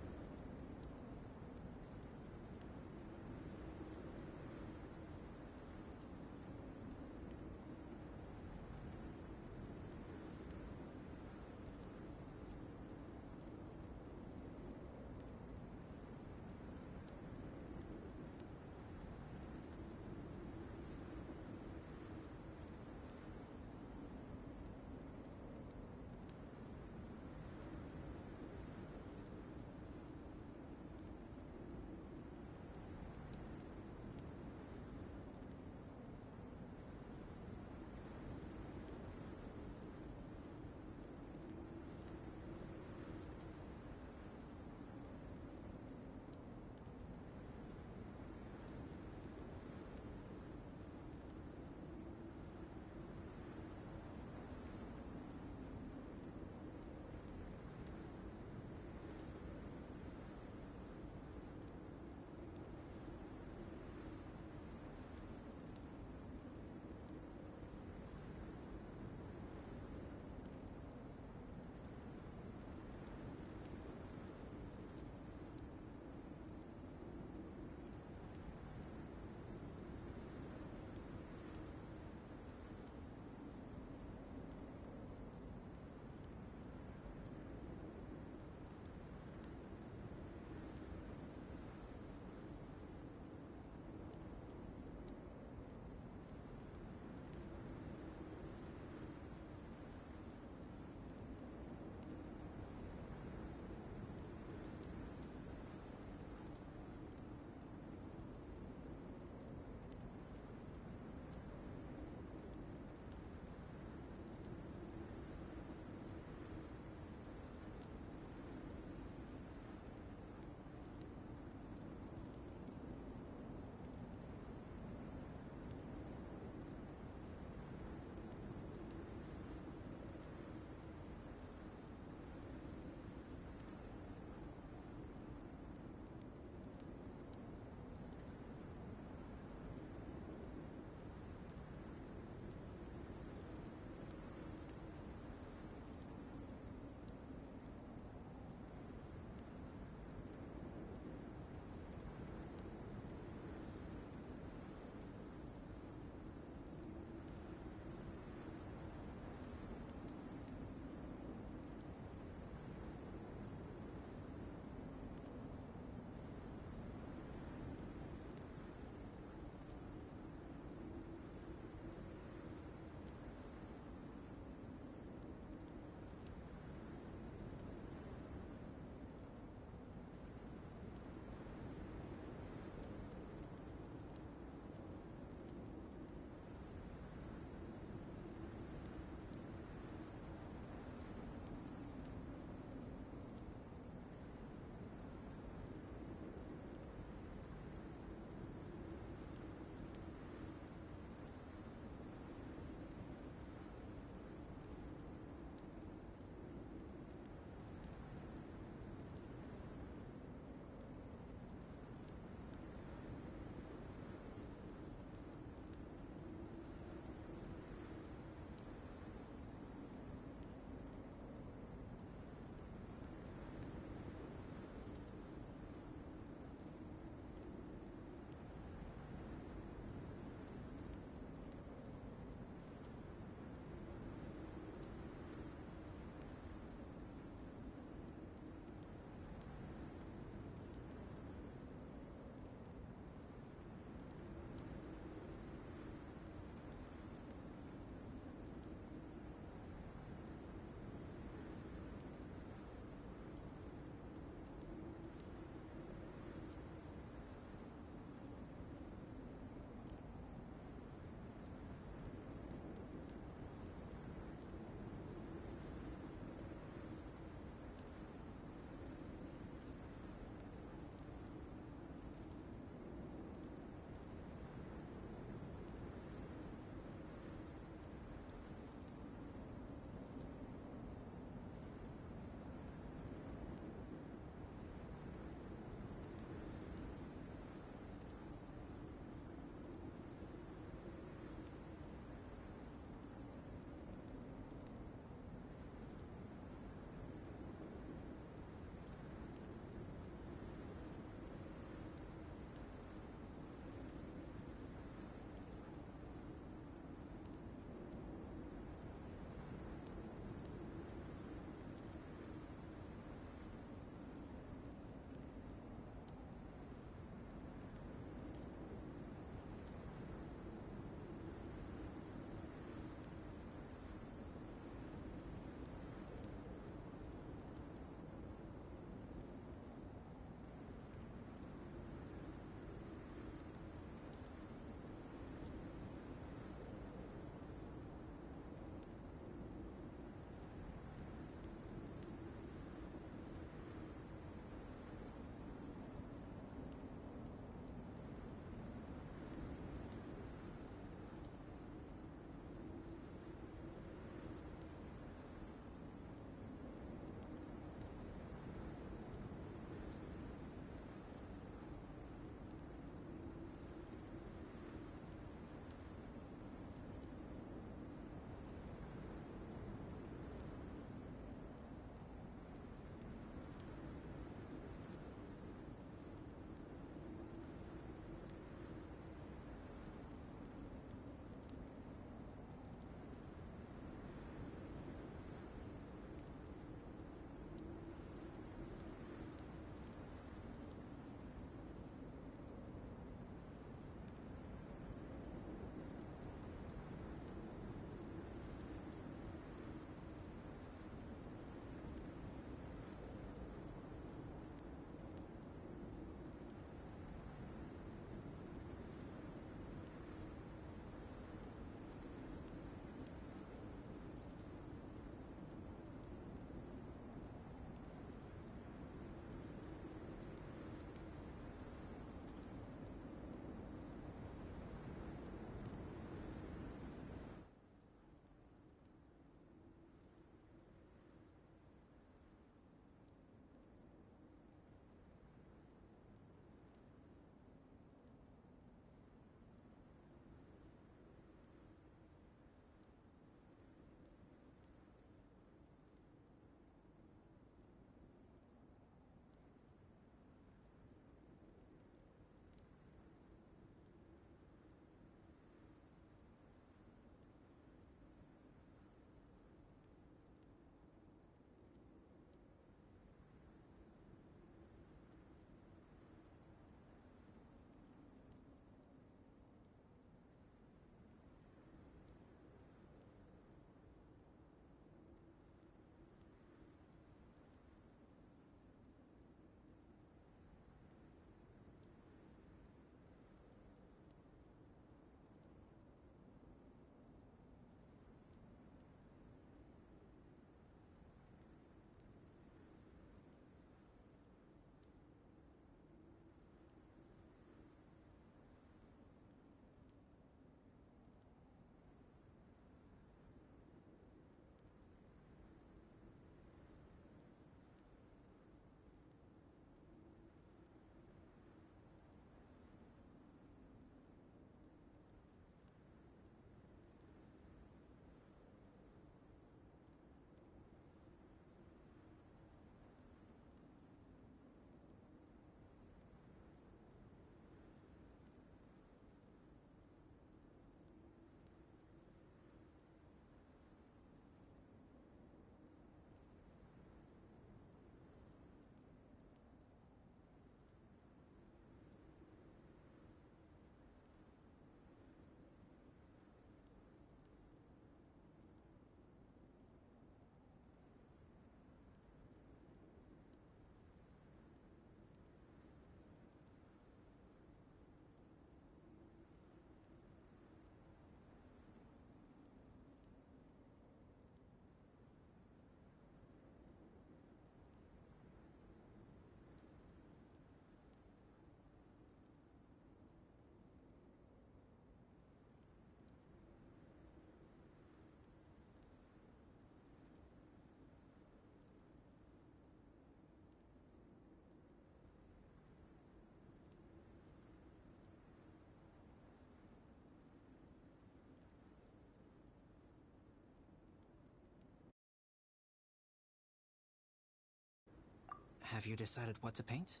S8: Have you decided what to paint?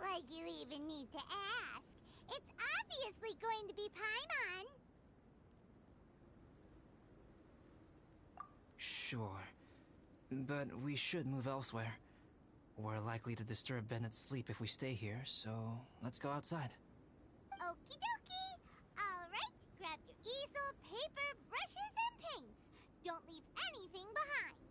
S3: Like you even need to ask. It's obviously going to be Paimon.
S8: Sure. But we should move elsewhere. We're likely to disturb Bennett's sleep if we stay here, so let's go outside.
S3: Okie dokie. Alright, grab your easel, paper, brushes, and paints. Don't leave anything behind.